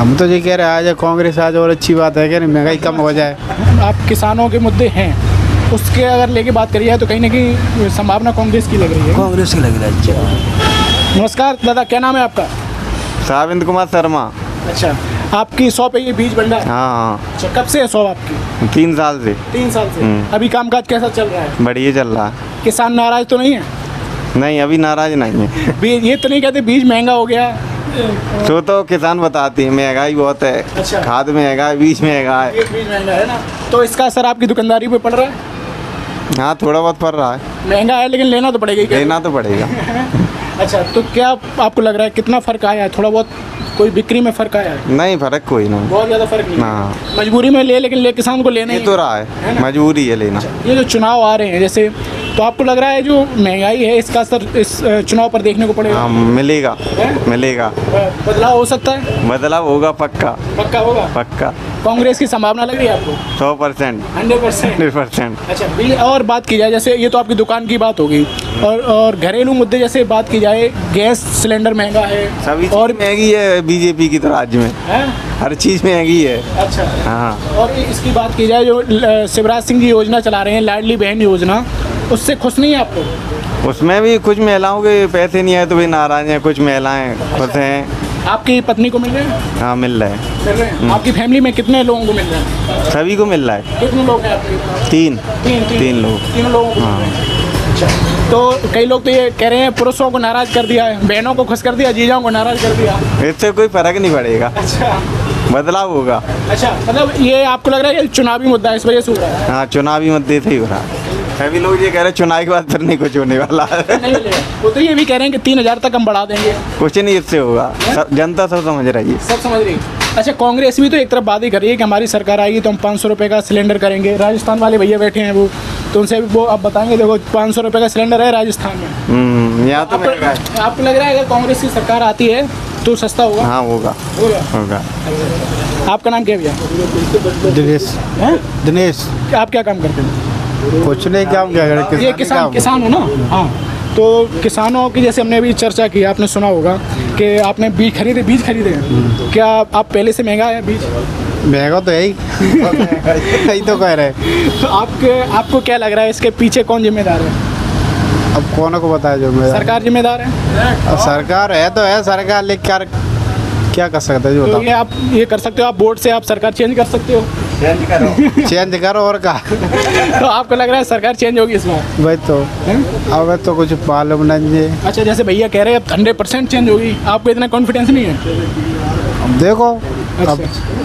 हम तो ये कह रहे हैं आज कांग्रेस आज और अच्छी बात है कि नहीं, महंगाई कम हो जाए। आप किसानों के मुद्दे हैं, उसके अगर लेके बात करी जाए तो कहीं ना कहीं संभावना कांग्रेस की लग रही है। कांग्रेस की लग रहा है। नमस्कार दादा, क्या नाम है आपका? साविंद कुमार शर्मा। अच्छा, आपकी शॉप है ये बीज भंडार? हाँ अच्छा, कब से है शॉप आपकी? 3 साल से 3 साल से। अभी कामकाज कैसा चल रहा है? बढ़िया चल रहा है। किसान नाराज तो नहीं है? नहीं, अभी नाराज नहीं है। बीज ये तो नहीं कहते बीज महंगा हो गया? तो किसान बताते हैं महंगाई बहुत है। अच्छा। खाद महंगा है, बीज महंगा है। ये बीज महंगा है ना, तो इसका असर आपकी दुकानदारी पे पड़ रहा है? हाँ, थोड़ा बहुत पड़ रहा है। महंगा है लेकिन लेना तो पड़ेगा ही। लेना तो पड़ेगा। अच्छा, तो क्या आपको लग रहा है कितना फर्क आया है? थोड़ा बहुत कोई बिक्री में फर्क आया है? नहीं, फर्क कोई नहीं। बहुत ज़्यादा फर्क नहीं है। हाँ। मजबूरी में ले, लेकिन किसान को लेना ये ही तो रहा है, मजबूरी है लेना। ये जो चुनाव आ रहे हैं जैसे, तो आपको लग रहा है जो महंगाई है इसका असर इस चुनाव पर देखने को पड़ेगा? हाँ, मिलेगा मिलेगा। बदलाव हो सकता है? बदलाव होगा, पक्का पक्का होगा? पक्का। कांग्रेस की संभावना लग रही है आपको? 100%। 100%। 100%। अच्छा, और बात की जाए जैसे, ये तो आपकी दुकान की बात होगी, और घरेलू मुद्दे जैसे बात की जाए, गैस सिलेंडर महंगा है सभी और और महंगी है बीजेपी की तो राज्य में। है? हर चीज़ महंगी है। अच्छा। हाँ। और इसकी बात की जाए जो शिवराज सिंह जी योजना चला रहे हैं, लाडली बहन योजना, उससे खुश नहीं है आपको? उसमें भी कुछ महिलाओं के पैसे नहीं आए तो भी नाराज हैं, कुछ महिलाएं खुश हैं। आपकी पत्नी को मिल रहे हैं? हाँ, मिल रहा है। मिल रहे हैं। आपकी फैमिली में कितने लोगों को मिल रहे हैं? सभी को मिल रहा है। कितने लोग हैं आपके? 3 तीन लोग। 3 लोगों को मिल रहे हैं। अच्छा, तो कई लोग तो ये कह रहे हैं पुरुषों को नाराज कर दिया है, बहनों को खुश कर दिया, जीजाओं को नाराज कर दिया। इससे कोई फर्क नहीं पड़ेगा, अच्छा। बदलाव होगा। अच्छा, मतलब ये आपको लग रहा है कि चुनावी मुद्दा है, इस वजह से हो रहा है? हाँ, चुनावी मुद्दे से ही हो रहा है। सभी लोग ये कह रहे हैं चुनाव के बाद फिर नहीं कुछ होने वाला है। नहीं मिलेगा। वो तो ये भी कह रहे हैं कि 3000 तक हम बढ़ा देंगे। कुछ नहीं इससे होगा, जनता सब समझ रही है। सब समझ रही है। अच्छा, कांग्रेस भी तो एक तरफ बात ही कर रही है कि हमारी सरकार आएगी तो हम 500 रुपये का सिलेंडर करेंगे। राजस्थान वाले भैया बैठे हैं वो, तो उनसे भी वो अब बताएंगे, देखो 500 रुपये का सिलेंडर है राजस्थान में। यहाँ तो महंगा है। आपको लग रहा है अगर कांग्रेस की सरकार आती है तो सस्ता होगा? हाँ, होगा होगा। होगा। आपका नाम क्या है भैया? दिनेश। हैं? दिनेश। आप क्या काम करते हैं? कुछ नहीं, क्या ये किसान हो ना? हाँ, तो किसानों की जैसे हमने अभी चर्चा की, आपने सुना होगा कि आपने बीज खरीदे हैं। क्या आप पहले से महंगा है बीज? महंगा तो है ही। यही तो कह रहे हैं। तो आपको क्या लग रहा है इसके पीछे कौन जिम्मेदार है? अब कौन को बताया जो मैं। सरकार जिम्मेदार है? अब सरकार है तो है, सरकार लेकर क्या कर सकते हैं जो तो बताओ। ये आप ये कर सकते हो, आप बोर्ड से आप सरकार चेंज कर सकते हो। चेंज करो और का। तो आपको लग रहा है सरकार चेंज होगी इस बार? भाई तो अब तो कुछ मालूम नहीं है। अच्छा, जैसे भैया कह रहे हैं अब 100% चेंज होगी, आपको इतना कॉन्फिडेंस नहीं है? अब देखो। अब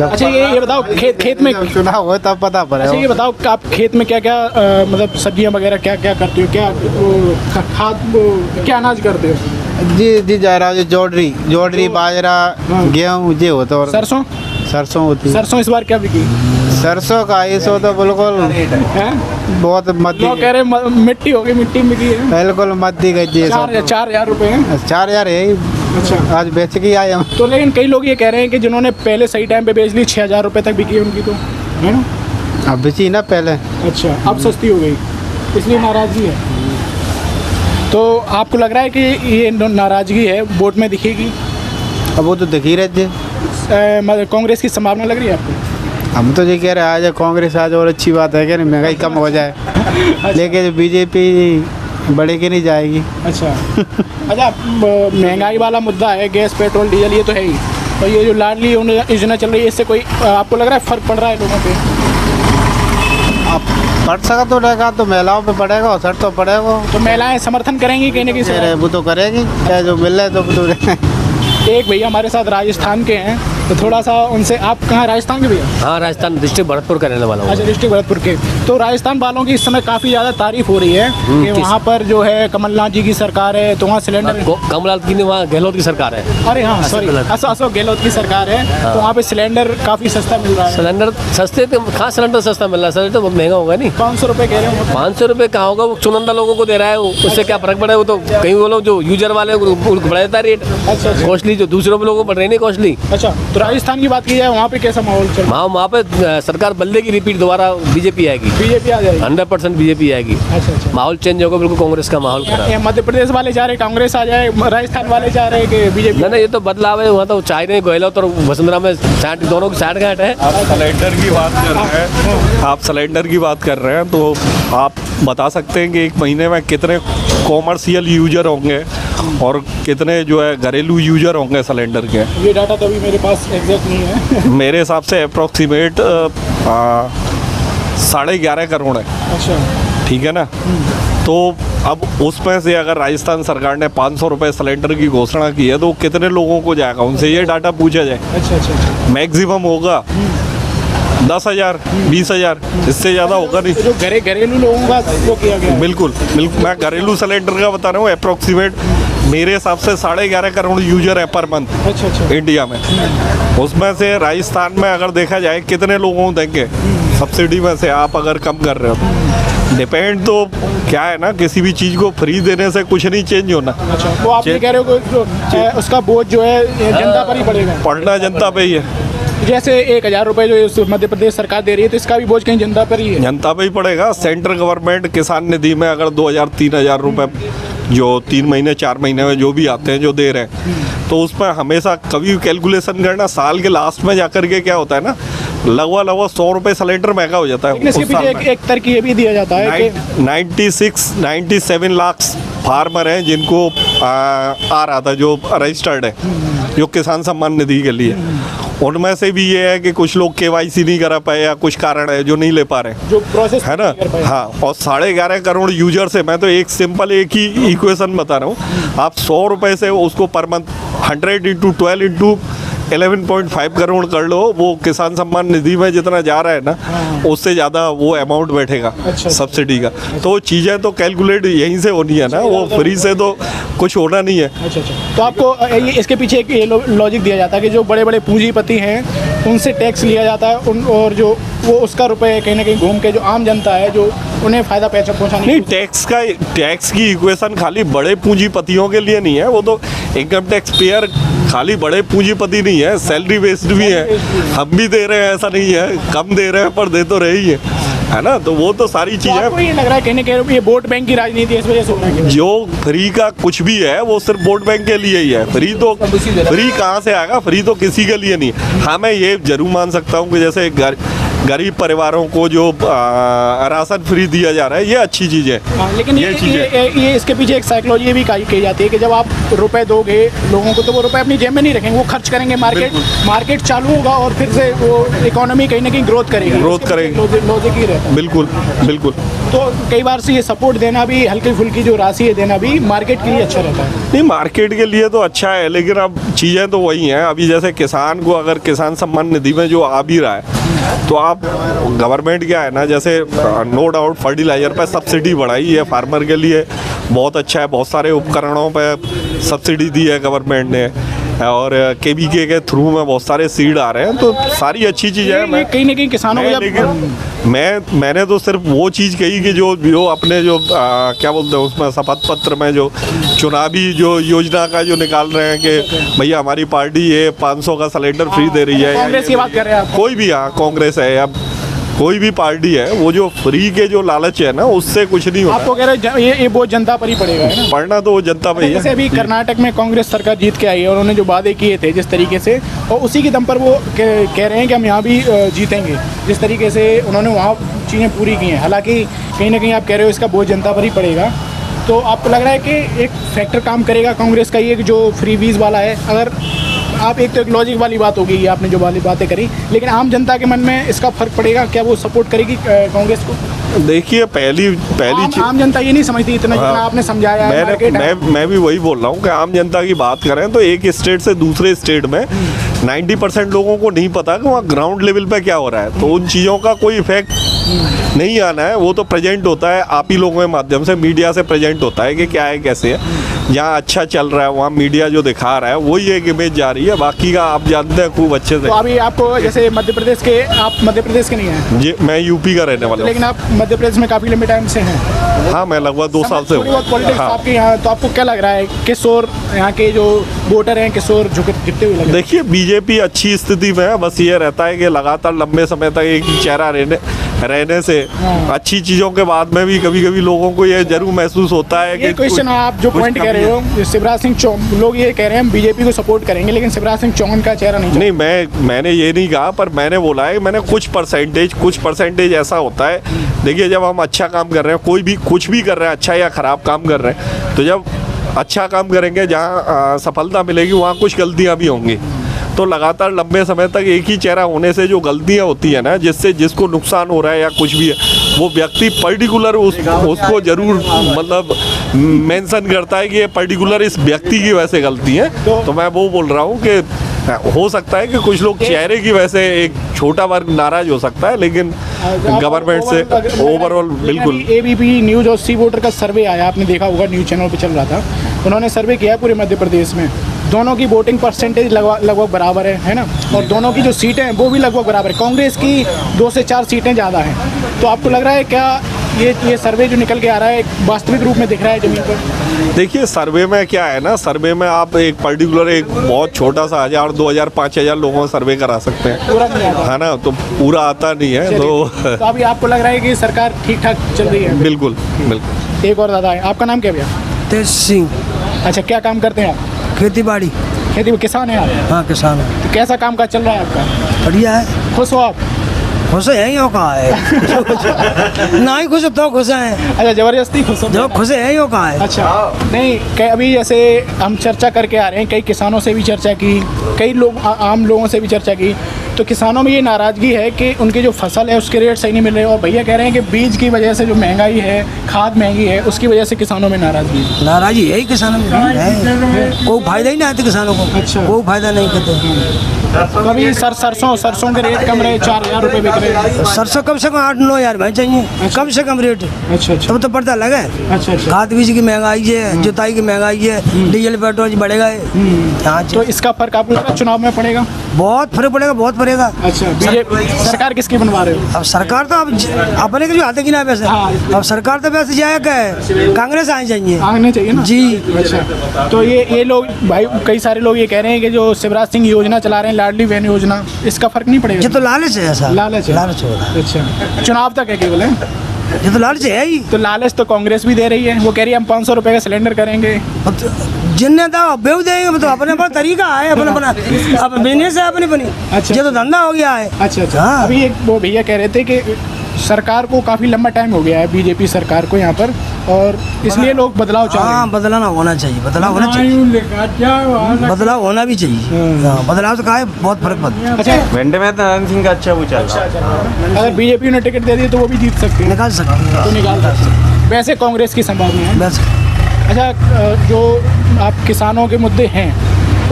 अच्छा, ये बताओ खेत में, जब चुनाव हो तब पता अच्छा ये पड़ेगा। बताओ कि आप खेत में क्या क्या मतलब सब्जियां वगैरह क्या क्या करते हो? क्या खाद क्या अनाज करते हो? जी जा रहा है, जोडरी बाजरा गेहूँ ये होता है। सरसों होती है। सरसों इस बार क्या बिकी? सरसों का इस तो बिल्कुल हैं? बहुत मद्दी। लोग कह रहे हैं मिट्टी हो गई, मिट्टी में बिकी है। बिल्कुल मद्दी गई जी। 4,000 रुपये हैं। 4,000 है। अच्छा, आज बेच के आए हम। तो लेकिन कई लोग ये कह रहे हैं कि जिन्होंने पहले सही टाइम पे बेच ली 6,000 रुपये तक बिकी है उनकी, तो है ना? अब बेची ना पहले। अच्छा, अब सस्ती हो गई, इसलिए नाराज़गी है। तो आपको लग रहा है कि ये नाराज़गी है वोट में दिखेगी? अब वो तो दिख ही रहे थे। मतलब कांग्रेस की संभावना लग रही है आपको? हम तो ये कह रहे हैं आज कांग्रेस आज और अच्छी बात है कि नहीं, महंगाई कम हो जाए। लेकिन बीजेपी बढ़ेगी नहीं जाएगी। अच्छा। अच्छा, महंगाई वाला मुद्दा है, गैस पेट्रोल डीजल ये तो है ही, और ये जो लाडली योजना चल रही है इससे कोई आपको लग रहा है फ़र्क पड़ रहा है लोगों पे? अब पड़ सका तो रहेगा, तो महिलाओं पे पड़ेगा, असर तो पड़ेगा। तो महिलाएं समर्थन करेंगी कहीं ना कहीं से? वो तो करेगी, क्या जो मिल रहा है तो एक भैया हमारे साथ राजस्थान के हैं, तो थोड़ा सा उनसे, आप कहाँ राजस्थान के भैया? हाँ, राजस्थान डिस्ट्रिक्ट भरतपुर का रहने वाला हूँ। अच्छा, डिस्ट्रिक्ट भरतपुर के। तो राजस्थान वालों की इस समय काफ़ी ज़्यादा तारीफ हो रही है कि वहाँ पर जो है कमलनाथ जी की सरकार है, तो वहाँ सिलेंडर, कमलनाथ की नहीं, वहाँ गहलोत की सरकार है। अरे हाँ सॉरी, अशोक गहलोत की सरकार है, तो वहाँ पे सिलेंडर काफ़ी सस्ता मिल रहा है। सिलेंडर सस्ते, कहाँ सिलेंडर सस्ता मिल रहा है? सिलेंडर बहुत महंगा होगा नहीं। 500 रुपये कह रहे हो? 500 रुपये कहाँ होगा? वो चुनिंदा लोगों को दे रहा है, उससे क्या फर्क पड़ेगा? वो तो कहीं वो लोग जो यूजर वाले उनको बढ़ा देता है रेट। अच्छा। कॉस्टली जो दूसरे लोगों को पड़ रही नहीं कॉस्टली। अच्छा, तो राजस्थान की बात की जाए वहाँ पे कैसा माहौल चल रहा वहाँ पे सरकार बदलेगी, रिपीट दोबारा बीजेपी आएगी, है? बीजेपी आ जाएगी। 100% बीजेपी आएगी। अच्छा अच्छा। माहौल चेंज होगा, बिल्कुल कांग्रेस का माहौल खराब। ये मध्य प्रदेश वाले जा रहे कांग्रेस आ जाए, राजस्थान वाले जा रहे कि बीजेपी? ना ये तो बदलाव है, वहाँ तो चाह रहे हैं गहलोत और वसुंधरा में साठ, दोनों की 60-60 है। आप सिलेंडर की बात कर रहे हैं, आप सिलेंडर की बात कर रहे हैं, तो आप बता सकते हैं कि एक महीने में कितने कॉमर्शियल यूजर होंगे और कितने जो है घरेलू यूजर होंगे सिलेंडर के? ये डाटा तो अभी मेरे पास एग्जैक्ट नहीं है। मेरे हिसाब से अप्रोक्सीमेट 11.5 करोड़ है। अच्छा। ठीक है ना? तो अब उसमें से अगर राजस्थान सरकार ने 500 रुपये सिलेंडर की घोषणा की है तो कितने लोगों को जाएगा, उनसे ये डाटा पूछा जाए। अच्छा अच्छा अच्छा। मैक्सिमम होगा 10,000 20,000, इससे ज़्यादा होगा नहीं। तो जो घरेलू लोगों का वो किया गया है। बिल्कुल बिल्कुल, मैं घरेलू सिलेंडर का बता रहा हूँ। अप्रोक्सीमेट मेरे हिसाब से 11.5 करोड़ यूजर है पर मंथ अच्छा अच्छा। इंडिया में। उसमें से राजस्थान में अगर देखा जाए कितने लोगों को देंगे सब्सिडी में से, आप अगर कम कर रहे हो। डिपेंड तो क्या है ना, किसी भी चीज़ को फ्री देने से कुछ नहीं चेंज होना। अच्छा, तो आप ये कह रहे हो कि उसका बोझ जो है जनता पर ही पड़ेगा? पढ़ना जनता पे ही है। जैसे 1,000 रुपये जो इस मध्य प्रदेश सरकार दे रही है, तो इसका भी बोझ कहीं जनता पर ही है? जनता पे ही पड़ेगा। सेंट्रल गवर्नमेंट किसान निधि में अगर 2,000-3,000 रुपये जो 3 महीने 4 महीने में जो भी आते हैं जो दे रहे हैं, तो उसमें हमेशा कभी कैलकुलेशन करना, साल के लास्ट में जाकर के क्या होता है ना, लगभग 100 रुपये सिलेंडर महंगा हो जाता है। लेकिन इसके पीछे एक तर्क ये भी दिया जाता है कि 97 लाख फार्मर हैं जिनको आ रहा था, जो रजिस्टर्ड है, जो किसान सम्मान निधि के लिए। उनमें से भी ये है कि कुछ लोग KYC नहीं करा पाए या कुछ कारण है जो नहीं ले पा रहे, जो प्रोसेस है ना। हाँ, और 11.5 करोड़ यूजर से मैं तो एक सिंपल एक ही इक्वेशन बता रहा हूँ। आप 100 रुपये से उसको per month 100 into 12 into 11.5 crore कर लो, वो किसान सम्मान निधि में जितना जा रहा है ना, उससे ज़्यादा वो अमाउंट बैठेगा सब्सिडी का। तो चीज़ें तो कैलकुलेट यहीं से होनी है ना, वो फ्री से तो कुछ होना नहीं है। अच्छा अच्छा। तो आपको ये इसके पीछे एक ये लॉजिक दिया जाता है कि जो बड़े बड़े पूंजीपति हैं उनसे टैक्स लिया जाता है, और जो वो उसका रुपये कहीं ना कहीं घूम के जो आम जनता है जो उन्हें फ़ायदा पहुँचाने नहीं, टैक्स की इक्वेशन खाली बड़े पूंजीपतियों के लिए नहीं है। वो तो इनकम टैक्स पेयर खाली बड़े पूंजीपति नहीं है, सैलरी बेस्ड भी है। हम भी दे रहे हैं, ऐसा नहीं है, कम दे रहे हैं पर दे तो रहे ही है ना। तो वो तो सारी तो आपको चीज़ें, ये लग रहा है कहीं ना कहीं ये वोट बैंक की राजनीति इस वजह से हो रहा है? जो फ्री का कुछ भी है वो सिर्फ वोट बैंक के लिए ही है। फ्री कहाँ से आएगा? फ्री तो किसी के लिए नहीं है। हाँ, मैं ये जरूर मान सकता हूँ कि जैसे गरीब परिवारों को जो राशन फ्री दिया जा रहा है, ये अच्छी चीज़ है। हाँ, लेकिन ये इसके पीछे एक साइकोलॉजी भी कही जाती है कि जब आप रुपए दोगे लोगों को तो वो रुपए अपनी जेब में नहीं रखेंगे, वो खर्च करेंगे, मार्केट चालू होगा और फिर से वो इकोनॉमी कहीं ना कहीं ग्रोथ करेगी। लॉजिक ही रहता है। बिल्कुल बिल्कुल। तो कई बार से ये सपोर्ट देना भी, हल्की फुल्की जो राशि है देना भी मार्केट के लिए अच्छा रहता है। नहीं, मार्केट के लिए तो अच्छा है, लेकिन अब चीज़ें तो वही हैं। अभी जैसे किसान को अगर किसान सम्मान निधि में जो आ भी रहा है, तो आप गवर्नमेंट क्या है ना, जैसे नो डाउट फर्टिलाइजर पे सब्सिडी बढ़ाई है, फार्मर के लिए बहुत अच्छा है। बहुत सारे उपकरणों पे सब्सिडी दी है गवर्नमेंट ने, और KVK के थ्रू में बहुत सारे सीड आ रहे हैं, तो सारी अच्छी चीज़ है। मैं कहीं ना कहीं किसानों को मैंने तो सिर्फ वो चीज़ कही कि जो अपने जो क्या बोलते हैं उसमें शपथ पत्र में जो चुनावी जो योजना का जो निकाल रहे हैं कि भैया हमारी पार्टी ये 500 का सिलेंडर फ्री दे रही है। कांग्रेस की बात कर रहे हैं आप? कोई भी, हाँ, कांग्रेस है या कोई भी पार्टी है, वो जो फ्री के जो लालच है ना, उससे कुछ नहीं होता। आपको कह रहे हैं ये बहुत जनता पर ही पड़ेगा, है ना? पढ़ना तो वो जनता पे ही है। जैसे अभी कर्नाटक में कांग्रेस सरकार जीत के आई है और उन्होंने जो वादे किए थे जिस तरीके से, और उसी के दम पर वो कह रहे हैं कि हम यहाँ भी जीतेंगे, जिस तरीके से उन्होंने वहाँ चीज़ें पूरी की हैं। हालांकि कहीं ना कहीं आप कह रहे हो इसका बोझ जनता पर ही पड़ेगा, तो आपको लग रहा है कि एक फैक्टर काम करेगा कांग्रेस का ये जो फ्री वीज़ वाला है? अगर आप एक तो एक लॉजिक वाली बात होगी, ये आपने जो वाली बातें करी, लेकिन आम जनता के मन में इसका फर्क पड़ेगा क्या? वो सपोर्ट करेगी कांग्रेस को? देखिए, पहली आम जनता ये नहीं समझती इतना जितना आपने समझाया है। मैं भी वही बोल रहा हूँ कि आम जनता की बात करें तो एक स्टेट से दूसरे स्टेट में 90% लोगों को नहीं पता कि वहाँ ग्राउंड लेवल पे क्या हो रहा है, तो उन चीज़ों का कोई इफेक्ट नहीं आना है, वो तो प्रेजेंट होता है आप ही लोगों के माध्यम से, मीडिया से प्रेजेंट होता है कि क्या है कैसे है। जहाँ अच्छा चल रहा है वहाँ मीडिया जो दिखा रहा है वही एक इमेज जा रही है, बाकी का आप जानते हैं खूब अच्छे से। तो अभी आपको जैसे मध्य प्रदेश के, आप मध्य प्रदेश के नहीं हैं? जी मैं यूपी का रहने वाला हूँ। लेकिन आप मध्य प्रदेश में काफ़ी लंबे टाइम से हैं। हाँ मैं लगभग 2 साल से थोड़ी बहुत पॉलिटिक्स हूँ। हाँ आपके यहाँ, तो आपको क्या लग रहा है किस ओर यहाँ के जो वोटर हैं किस ओर झुकते हुए लग रहे हैं? देखिए बीजेपी अच्छी स्थिति में है, बस ये रहता है कि लगातार लंबे समय तक एक ही चेहरा रहने से अच्छी चीज़ों के बाद में भी कभी कभी लोगों को ये जरूर महसूस होता है ये कि क्वेश्चन आप जो पॉइंट कह रहे हो, शिवराज सिंह चौहान, लोग ये कह रहे हैं हम बीजेपी को सपोर्ट करेंगे लेकिन शिवराज सिंह चौहान का चेहरा नहीं। नहीं मैंने ये नहीं कहा, पर मैंने बोला है मैंने कुछ परसेंटेज ऐसा होता है। देखिए जब हम अच्छा काम कर रहे हैं, कोई भी कुछ भी कर रहे हैं, अच्छा या ख़राब काम कर रहे हैं, तो जब अच्छा काम करेंगे जहाँ सफलता मिलेगी वहाँ कुछ गलतियाँ भी होंगी। तो लगातार लंबे समय तक एक ही चेहरा होने से जो गलतियाँ होती है ना, जिससे जिसको नुकसान हो रहा है या कुछ भी है, वो व्यक्ति पर्टिकुलर उसको जरूर मतलब मेंशन करता है कि ये पर्टिकुलर इस व्यक्ति की वजह से गलती है। तो मैं वो बोल रहा हूँ कि हो सकता है कि कुछ लोग चेहरे की वजह से एक छोटा वर्ग नाराज हो सकता है, लेकिन गवर्नमेंट से ओवरऑल बिल्कुल। एबीपी न्यूज़ और सी वोटर का सर्वे आया, आपने देखा होगा, न्यूज़ चैनल पे चल रहा था। उन्होंने सर्वे किया पूरे मध्य प्रदेश में, दोनों की वोटिंग परसेंटेज लगभग बराबर है ना, और दोनों की जो सीटें हैं वो भी लगभग बराबर है। कांग्रेस की 2 से 4 सीटें ज़्यादा हैं। तो आपको लग रहा है क्या ये सर्वे जो निकल के आ रहा है वास्तविक रूप में दिख रहा है ज़मीन पर? देखिए सर्वे में क्या है ना, सर्वे में आप एक पर्टिकुलर एक बहुत छोटा सा 1000, 2000, 5000 लोगों का सर्वे करा सकते हैं, पूरा नहीं आता है ना, तो पूरा आता नहीं है। तो अभी आपको लग रहा है कि सरकार ठीक ठाक चल रही है? बिल्कुल बिल्कुल। एक और दादा है, आपका नाम क्या भैया? तेज सिंह। अच्छा, क्या काम करते हैं आप? खेती बाड़ी। खेती में किसान हैं आप? हाँ किसान है। तो कैसा काम काज चल रहा है आपका? बढ़िया है। खुश हो आप? खुश है ही हो कहा है ना ही खुश तो खुश है। अच्छा, जबरदस्ती खुश हो? जो खुश है ही हो कहा है। अच्छा नहीं, अभी जैसे हम चर्चा करके आ रहे हैं, कई किसानों से भी चर्चा की, कई लोग आम लोगों से भी चर्चा की, तो किसानों में ये नाराज़गी है कि उनकी जो फसल है उसके रेट सही नहीं मिल रहे, और भैया कह रहे हैं कि बीज की वजह से जो महंगाई है, खाद महंगी है, उसकी वजह से किसानों में नाराज़गी है। नाराजी यही किसानों में है, कोई फायदा ही नहीं आता किसानों को। अच्छा। कोई फायदा नहीं करते। अभी सरसों के रेट कम रहे, 4000 रुपये बिक रहे हैं। सरसों कम से कम 8-9 हज़ार भाई चाहिए, कम से कम रेट। अच्छा तब तो पड़ता लगे। अच्छा। खाद बीज की महंगाई है, जुताई की महंगाई है, डीजल पेट्रोल बढ़ेगा है। हाँ तो इसका फर्क आपको लग रहा है चुनाव में पड़ेगा? बहुत फर्क पड़ेगा, बहुत पड़ेगा। अच्छा, बीजेपी सरकार किसकी बनवा रहे हो? अब सरकार तो अब अपने के जो आते कि ना वैसे, अब सरकार तो वैसे जाएगा है, कांग्रेस आनी चाहिए। आने चाहिए ना जी। अच्छा, तो ये लोग भाई, कई सारे लोग ये कह रहे हैं कि जो शिवराज सिंह योजना चला रहे हैं, लाडली बहन योजना, इसका फर्क नहीं पड़ेगा? ये तो लालच है ऐसा। लालच है। लालच होगा। अच्छा, चुनाव तक है केवल है? ये तो लालच है ही। तो लालच तो कांग्रेस भी दे रही है, वो कह रही है हम 500 रुपये का सिलेंडर करेंगे। जिन्ने तो बेव देंगे, तो अपने अपना तरीका है, अपना अब बिजनेस है अपनी बनी। अच्छा। ये तो धंधा हो गया है। अच्छा। हाँ। अभी एक वो भैया कह रहे थे कि सरकार को काफ़ी लंबा टाइम हो गया है, बीजेपी सरकार को यहाँ पर, और इसलिए लोग बदलाव चाह रहे हैं। हाँ बदलाव होना चाहिए, बदलाव होना चाहिए, बदलाव होना भी चाहिए। हाँ, बदलाव तो कहा है, बहुत फर्क पड़ता है। अच्छा, वेंडे में तो सिंह का अच्छा वो चल रहा है। अगर बीजेपी ने टिकट दे दी तो वो भी जीत सकती है? निकाल सकते तो निकाल सकते हैं। वैसे कांग्रेस की संभावना है? बस। अच्छा, जो आप किसानों के मुद्दे हैं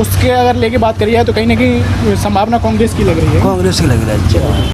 उसके अगर लेके बात करिए तो कहीं ना कहीं संभावना कांग्रेस की लग रही है? कांग्रेस की लग रहा है।